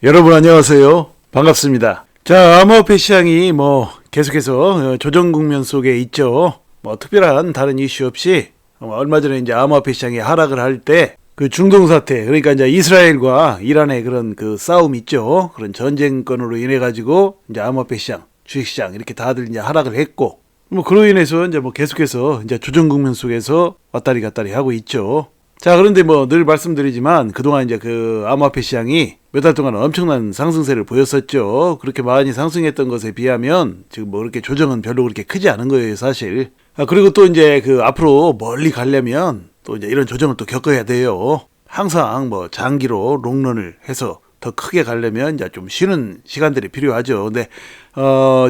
여러분 안녕하세요. 반갑습니다. 자, 암호화폐 시장이 계속해서 조정 국면 속에 있죠. 특별한 다른 이슈 없이 얼마 전에 이제 암호화폐 시장이 하락을 할 때 그 중동 사태, 그러니까 이제 이스라엘과 이란의 그런 그 싸움 있죠. 그런 전쟁권으로 인해 가지고 이제 암호화폐 시장, 주식 시장 이렇게 다들 이제 하락을 했고, 그로 인해서 이제 계속해서 이제 조정 국면 속에서 왔다리 갔다리 하고 있죠. 자, 그런데 늘 말씀드리지만 그동안 이제 그 암호화폐 시장이 몇 달 동안 엄청난 상승세를 보였었죠. 그렇게 많이 상승했던 것에 비하면 지금 그렇게 조정은 별로 그렇게 크지 않은 거예요, 사실. 그리고 또 이제 그 앞으로 멀리 가려면 또 이제 이런 조정을 또 겪어야 돼요. 항상 장기로 롱런을 해서 더 크게 가려면 이제 좀 쉬는 시간들이 필요하죠. 근데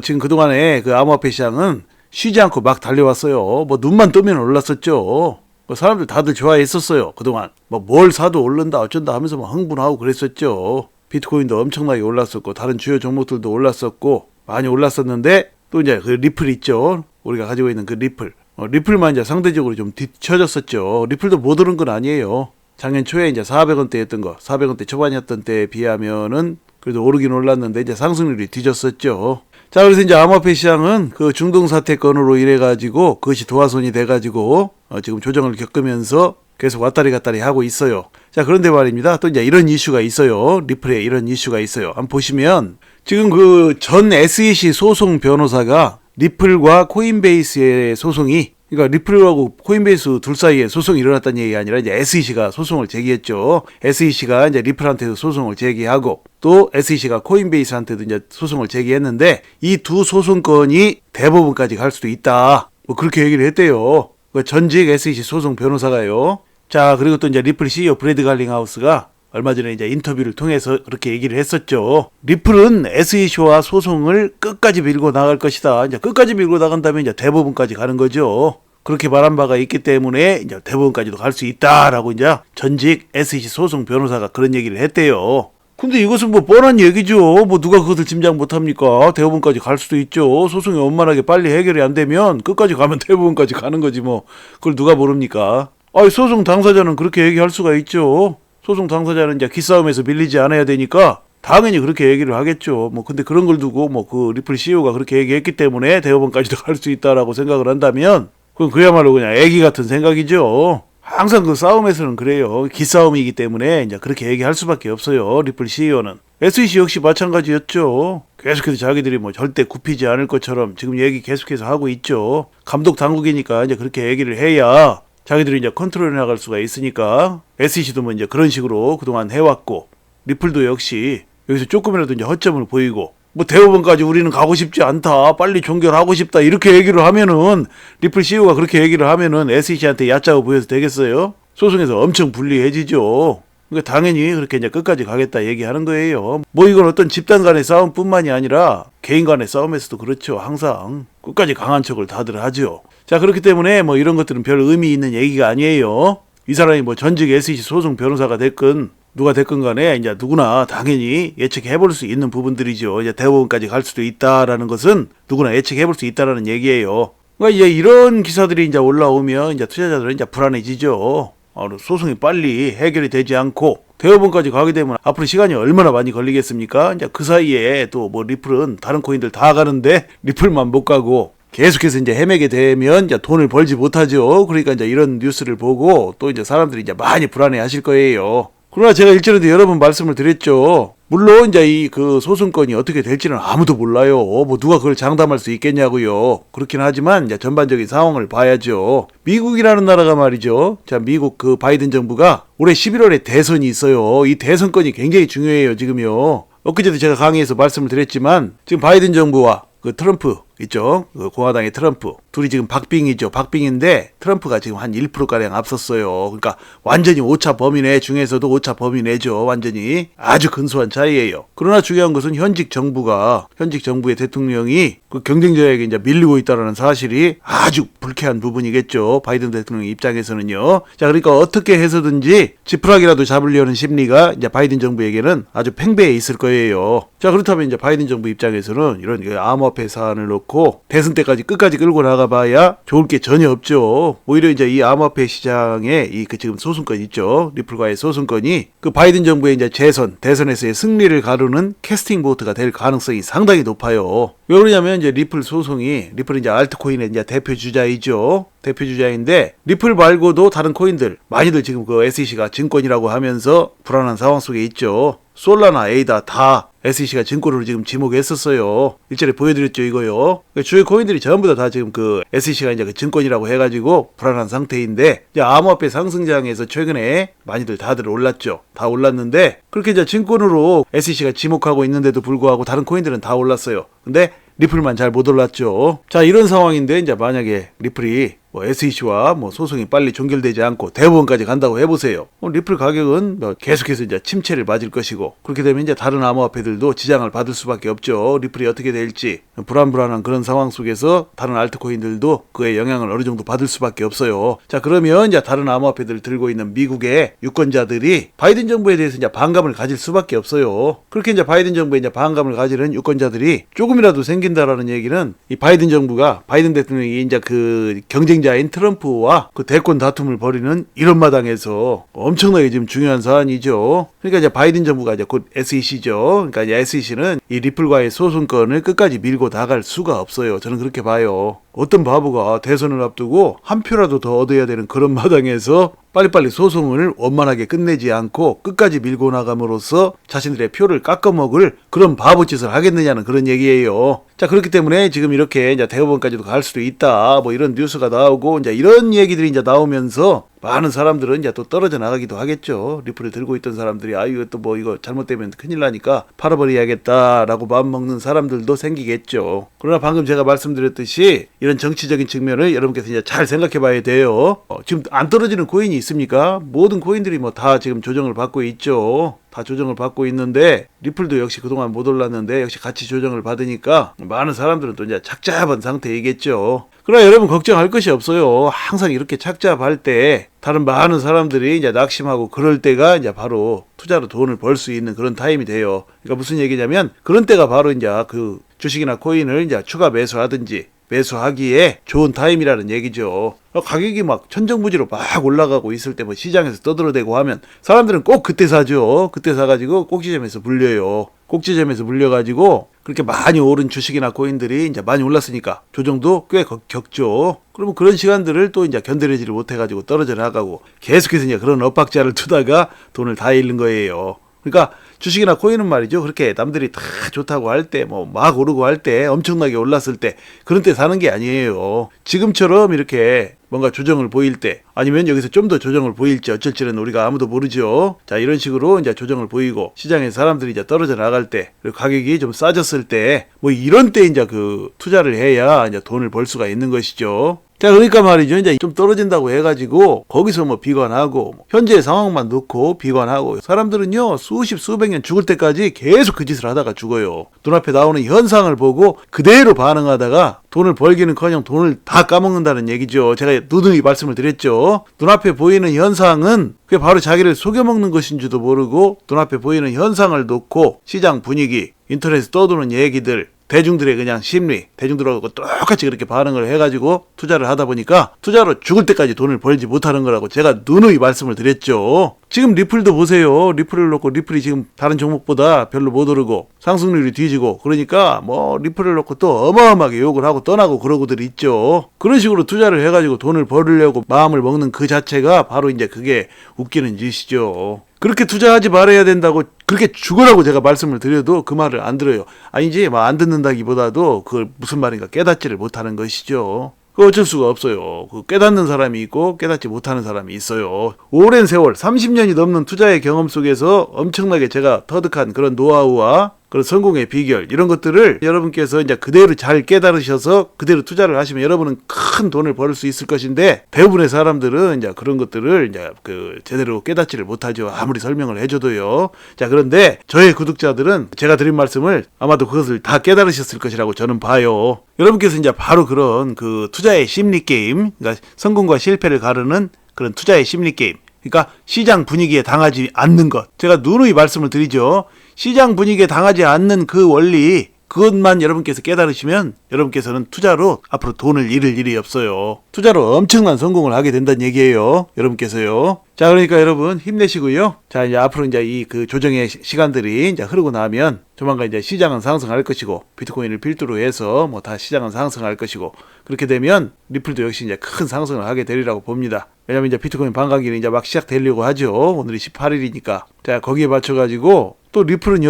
지금 그동안에 그 암호화폐 시장은 쉬지 않고 막 달려왔어요. 눈만 뜨면 올랐었죠. 사람들 다들 좋아했었어요. 그동안 뭘 사도 오른다 어쩐다 하면서 흥분하고 그랬었죠. 비트코인도 엄청나게 올랐었고 다른 주요 종목들도 올랐었고 많이 올랐었는데, 또 이제 그 리플 있죠. 우리가 가지고 있는 그 리플만 이제 상대적으로 좀 뒤처졌었죠. 리플도 못 오른 건 아니에요. 작년 초에 이제 400원대였던 거, 400원대 초반이었던 때에 비하면은 그래도 오르긴 올랐는데 이제 상승률이 뒤졌었죠. 자, 그래서 이제 암호화폐 시장은 그 중동 사태건으로 인해 가지고 그것이 도화선이 돼 가지고 지금 조정을 겪으면서 계속 왔다리 갔다리 하고 있어요. 자, 그런데 말입니다. 또 이제 이런 이슈가 있어요. 리플에 이런 이슈가 있어요. 한번 보시면 지금 그 전 SEC 소송 변호사가 리플과 코인베이스의 소송이, 그러니까 리플하고 코인베이스 둘 사이에 소송이 일어났다는 얘기가 아니라 이제 SEC가 소송을 제기했죠. SEC가 이제 리플한테도 소송을 제기하고 또 SEC가 코인베이스한테도 이제 소송을 제기했는데, 이 두 소송건이 대법원까지 갈 수도 있다. 그렇게 얘기를 했대요. 전직 SEC 소송 변호사가요. 자, 그리고 또 이제 리플 CEO 브래드 갈링하우스가 얼마 전에 이제 인터뷰를 통해서 그렇게 얘기를 했었죠. 리플은 SEC와 소송을 끝까지 밀고 나갈 것이다. 이제 끝까지 밀고 나간다면 이제 대법원까지 가는 거죠. 그렇게 말한 바가 있기 때문에 이제 대법원까지도 갈 수 있다라고 이제 전직 SEC 소송 변호사가 그런 얘기를 했대요. 근데 이것은 뻔한 얘기죠. 누가 그것을 짐작 못합니까? 대법원까지 갈 수도 있죠. 소송이 원만하게 빨리 해결이 안 되면 끝까지 가면 대법원까지 가는 거지 그걸 누가 모릅니까? 소송 당사자는 그렇게 얘기할 수가 있죠. 소송 당사자는 이제 기싸움에서 밀리지 않아야 되니까 당연히 그렇게 얘기를 하겠죠. 근데 그런 걸 두고 그 리플 CEO가 그렇게 얘기했기 때문에 대법원까지도 갈 수 있다라고 생각을 한다면 그건 그야말로 그냥 애기 같은 생각이죠. 항상 그 싸움에서는 그래요. 기싸움이기 때문에 이제 그렇게 얘기할 수밖에 없어요. 리플 CEO는. SEC 역시 마찬가지였죠. 계속해서 자기들이 절대 굽히지 않을 것처럼 지금 얘기 계속해서 하고 있죠. 감독 당국이니까 이제 그렇게 얘기를 해야 자기들이 이제 컨트롤해 나갈 수가 있으니까. SEC도 이제 그런 식으로 그동안 해왔고, 리플도 역시 여기서 조금이라도 이제 허점을 보이고, 대법원까지 우리는 가고 싶지 않다, 빨리 종결하고 싶다, 이렇게 얘기를 하면은, 리플 CEO가 그렇게 얘기를 하면은 SEC한테 얕잡아 보여서 되겠어요? 소송에서 엄청 불리해지죠. 그러니까 당연히 그렇게 이제 끝까지 가겠다 얘기하는 거예요. 이건 어떤 집단 간의 싸움뿐만이 아니라 개인 간의 싸움에서도 그렇죠. 항상 끝까지 강한 척을 다들 하죠. 자, 그렇기 때문에 이런 것들은 별 의미 있는 얘기가 아니에요. 이 사람이 전직 SEC 소송 변호사가 됐건 누가 됐건 간에 이제 누구나 당연히 예측해 볼 수 있는 부분들이죠. 이제 대법원까지 갈 수도 있다라는 것은 누구나 예측해 볼 수 있다라는 얘기예요. 그러니까 이제 이런 기사들이 이제 올라오면 이제 투자자들은 이제 불안해지죠. 소송이 빨리 해결이 되지 않고 대법원까지 가게 되면 앞으로 시간이 얼마나 많이 걸리겠습니까? 이제 그 사이에 또 리플은 다른 코인들 다 가는데 리플만 못 가고 계속해서 이제 헤매게 되면 이제 돈을 벌지 못하죠. 그러니까 이제 이런 뉴스를 보고 또 이제 사람들이 이제 많이 불안해 하실 거예요. 그러나 제가 일전에도 여러 번 말씀을 드렸죠. 물론 이제 이 그 소송건이 어떻게 될지는 아무도 몰라요. 누가 그걸 장담할 수 있겠냐고요. 그렇긴 하지만 이제 전반적인 상황을 봐야죠. 미국이라는 나라가 말이죠. 자, 미국 그 바이든 정부가 올해 11월에 대선이 있어요. 이 대선건이 굉장히 중요해요, 지금요. 엊그제도 제가 강의에서 말씀을 드렸지만 지금 바이든 정부와 그 트럼프 있죠. 그 공화당의 트럼프. 둘이 지금 박빙이죠. 박빙인데 트럼프가 지금 한 1%가량 앞섰어요. 그러니까 완전히 오차 범위 내 중에서도 오차 범위 내죠. 완전히 아주 근소한 차이예요. 그러나 중요한 것은 현직 정부의 대통령이 그 경쟁자에게 이제 밀리고 있다는 사실이 아주 불쾌한 부분이겠죠. 바이든 대통령 입장에서는요. 자, 그러니까 어떻게 해서든지 지푸라기라도 잡으려는 심리가 이제 바이든 정부에게는 아주 팽배해 있을 거예요. 자, 그렇다면 이제 바이든 정부 입장에서는 이런 암호화폐 사안을 놓고 대선 때까지 끝까지 끌고 나가 나가봐야 좋을 게 전혀 없죠. 오히려 이제 이 암호화폐 시장에 이 그 지금 소송권 있죠. 리플과의 소송권이 그 바이든 정부의 이제 대선에서의 승리를 가르는 캐스팅 보트가 될 가능성이 상당히 높아요. 왜 그러냐면 이제 리플 소송이 리플은 이제 알트코인의 이제 대표 주자이죠. 대표 주자인데 리플 말고도 다른 코인들 많이들 지금 그 SEC가 증권이라고 하면서 불안한 상황 속에 있죠. 솔라나, 에이다 다 SEC가 증권으로 지금 지목했었어요. 일전에 보여드렸죠, 이거요. 그러니까 주요 코인들이 전부 다 지금 그 SEC가 이제 그 증권이라고 해가지고 불안한 상태인데, 이제 암호화폐 상승장에서 최근에 많이들 다들 올랐죠. 다 올랐는데, 그렇게 이제 증권으로 SEC가 지목하고 있는데도 불구하고 다른 코인들은 다 올랐어요. 근데 리플만 잘 못 올랐죠. 자, 이런 상황인데 이제 만약에 리플이 뭐 SEC와 뭐 소송이 빨리 종결되지 않고 대법원까지 간다고 해보세요. 리플 가격은 뭐 계속해서 이제 침체를 맞을 것이고, 그렇게 되면 이제 다른 암호화폐들도 지장을 받을 수밖에 없죠. 리플이 어떻게 될지 불안한 그런 상황 속에서 다른 알트코인들도 그의 영향을 어느 정도 받을 수밖에 없어요. 자, 그러면 이제 다른 암호화폐들을 들고 있는 미국의 유권자들이 바이든 정부에 대해서 이제 반감을 가질 수밖에 없어요. 그렇게 이제 바이든 정부에 이제 반감을 가지는 유권자들이 조금이라도 생긴다라는 얘기는 이 바이든 정부가, 바이든 대통령이 이제 그 경쟁자인 트럼프와 그 대권 다툼을 벌이는 이런 마당에서 엄청나게 지금 중요한 사안이죠. 그러니까 이제 바이든 정부가 이제 곧 SEC죠. 그러니까 이제 SEC는 이 리플과의 소송권을 끝까지 밀고 나갈 수가 없어요. 저는 그렇게 봐요. 어떤 바보가 대선을 앞두고 한 표라도 더 얻어야 되는 그런 마당에서 빨리빨리 소송을 원만하게 끝내지 않고 끝까지 밀고 나감으로써 자신들의 표를 깎아먹을 그런 바보짓을 하겠느냐는 그런 얘기예요. 자, 그렇기 때문에 지금 이렇게 이제 대법원까지도 갈 수도 있다, 뭐 이런 뉴스가 나오고 이제 이런 얘기들이 이제 나오면서 많은 사람들은 이제 또 떨어져 나가기도 하겠죠. 리플을 들고 있던 사람들이 이거 또 뭐 이거 잘못되면 큰일 나니까 팔아버려야겠다라고 마음먹는 사람들도 생기겠죠. 그러나 방금 제가 말씀드렸듯이 이런 정치적인 측면을 여러분께서 이제 잘 생각해 봐야 돼요. 지금 안 떨어지는 코인이 있습니까? 모든 코인들이 뭐 다 지금 조정을 받고 있죠. 다 조정을 받고 있는데 리플도 역시 그동안 못 올랐는데 역시 같이 조정을 받으니까 많은 사람들은 또 이제 착잡한 상태이겠죠. 그러나 여러분 걱정할 것이 없어요. 항상 이렇게 착잡할 때 다른 많은 사람들이 이제 낙심하고 그럴 때가 이제 바로 투자로 돈을 벌 수 있는 그런 타임이 돼요. 그러니까 무슨 얘기냐면 그런 때가 바로 이제 그 주식이나 코인을 이제 추가 매수하든지 매수하기에 좋은 타임이라는 얘기죠. 가격이 막 천정부지로 막 올라가고 있을 때 뭐 시장에서 떠들어대고 하면 사람들은 꼭 그때 사죠. 그때 사가지고 꼭지점에서 물려요. 꼭지점에서 물려가지고 그렇게 많이 오른 주식이나 코인들이 이제 많이 올랐으니까 조정도 꽤 겪죠. 그러면 그런 시간들을 또 이제 견뎌내지를 못해가지고 떨어져 나가고 계속해서 이제 그런 엇박자를 두다가 돈을 다 잃는 거예요. 그러니까 주식이나 코인은 말이죠. 그렇게 남들이 다 좋다고 할 때, 뭐 막 오르고 할 때, 엄청나게 올랐을 때, 그런 때 사는 게 아니에요. 지금처럼 이렇게 뭔가 조정을 보일 때, 아니면 여기서 좀 더 조정을 보일지 어쩔지는 우리가 아무도 모르죠. 자, 이런 식으로 이제 조정을 보이고 시장에 사람들이 이제 떨어져 나갈 때, 그리고 가격이 좀 싸졌을 때, 뭐 이런 때 이제 그 투자를 해야 이제 돈을 벌 수가 있는 것이죠. 자, 그러니까 말이죠. 이제 좀 떨어진다고 해가지고 거기서 뭐 비관하고 현재 상황만 놓고 비관하고 사람들은요 수십 수백 년 죽을 때까지 계속 그 짓을 하다가 죽어요. 눈앞에 나오는 현상을 보고 그대로 반응하다가 돈을 벌기는커녕 돈을 다 까먹는다는 얘기죠. 제가 누누이 말씀을 드렸죠. 눈앞에 보이는 현상은 그게 바로 자기를 속여먹는 것인지도 모르고 눈앞에 보이는 현상을 놓고 시장 분위기, 인터넷에 떠도는 얘기들, 대중들의 그냥 심리, 대중들하고 똑같이 그렇게 반응을 해가지고 투자를 하다 보니까 투자로 죽을 때까지 돈을 벌지 못하는 거라고 제가 누누이 말씀을 드렸죠. 지금 리플도 보세요. 리플을 놓고 리플이 지금 다른 종목보다 별로 못 오르고 상승률이 뒤지고 그러니까 뭐 리플을 놓고 또 어마어마하게 욕을 하고 떠나고 그러고들 있죠. 그런 식으로 투자를 해가지고 돈을 벌으려고 마음을 먹는 그 자체가 바로 이제 그게 웃기는 짓이죠. 그렇게 투자하지 말아야 된다고 그렇게 죽으라고 제가 말씀을 드려도 그 말을 안 들어요. 아니지, 뭐 안 듣는다기보다도 그 무슨 말인가 깨닫지를 못하는 것이죠. 그 어쩔 수가 없어요. 그 깨닫는 사람이 있고 깨닫지 못하는 사람이 있어요. 오랜 세월 30년이 넘는 투자의 경험 속에서 엄청나게 제가 터득한 그런 노하우와 그런 성공의 비결 이런 것들을 여러분께서 이제 그대로 잘 깨달으셔서 그대로 투자를 하시면 여러분은 큰 돈을 벌 수 있을 것인데 대부분의 사람들은 이제 그런 것들을 이제 그 제대로 깨닫지를 못하죠. 아무리 설명을 해줘도요. 자, 그런데 저의 구독자들은 제가 드린 말씀을 아마도 그것을 다 깨달으셨을 것이라고 저는 봐요. 여러분께서 이제 바로 그런 그 투자의 심리 게임, 그러니까 성공과 실패를 가르는 그런 투자의 심리 게임. 그러니까 시장 분위기에 당하지 않는 것. 제가 누누이 말씀을 드리죠. 시장 분위기에 당하지 않는 그 원리, 그것만 여러분께서 깨달으시면 여러분께서는 투자로 앞으로 돈을 잃을 일이 없어요. 투자로 엄청난 성공을 하게 된다는 얘기예요. 여러분께서요. 자, 그러니까 여러분 힘내시고요. 자, 이제 앞으로 이제 이 그 조정의 시간들이 이제 흐르고 나면 조만간 이제 시장은 상승할 것이고 비트코인을 필두로 해서 뭐 다 시장은 상승할 것이고 그렇게 되면 리플도 역시 이제 큰 상승을 하게 되리라고 봅니다. 왜냐면 이제 비트코인 반감기는 이제 막 시작되려고 하죠. 오늘이 18일이니까. 자, 거기에 맞춰가지고 또 리플도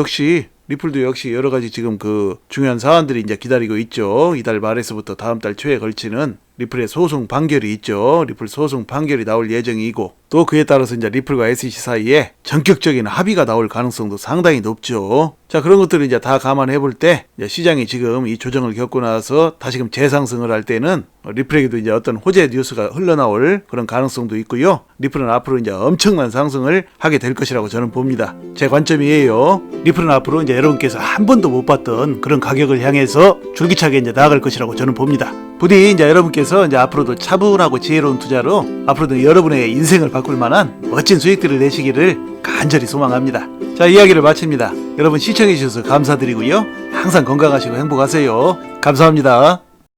역시 여러 가지 지금 그 중요한 사안들이 이제 기다리고 있죠. 이달 말에서부터 다음 달 초에 걸치는 리플의 소송 판결이 있죠. 리플 소송 판결이 나올 예정이고 또 그에 따라서 이제 리플과 SEC 사이에 전격적인 합의가 나올 가능성도 상당히 높죠. 자, 그런 것들을 이제 다 감안해 볼 때 시장이 지금 이 조정을 겪고 나서 다시금 재상승을 할 때는 리플에게도 이제 어떤 호재 뉴스가 흘러나올 그런 가능성도 있고요. 리플은 앞으로 이제 엄청난 상승을 하게 될 것이라고 저는 봅니다. 제 관점이에요. 리플은 앞으로 이제 여러분께서 한 번도 못 봤던 그런 가격을 향해서 줄기차게 이제 나아갈 것이라고 저는 봅니다. 부디 이제 여러분께서 이제 앞으로도 차분하고 지혜로운 투자로 앞으로도 여러분의 인생을 바꿀 만한 멋진 수익들을 내시기를 간절히 소망합니다. 자, 이야기를 마칩니다. 여러분 시청해 주셔서 감사드리고요. 항상 건강하시고 행복하세요. 감사합니다.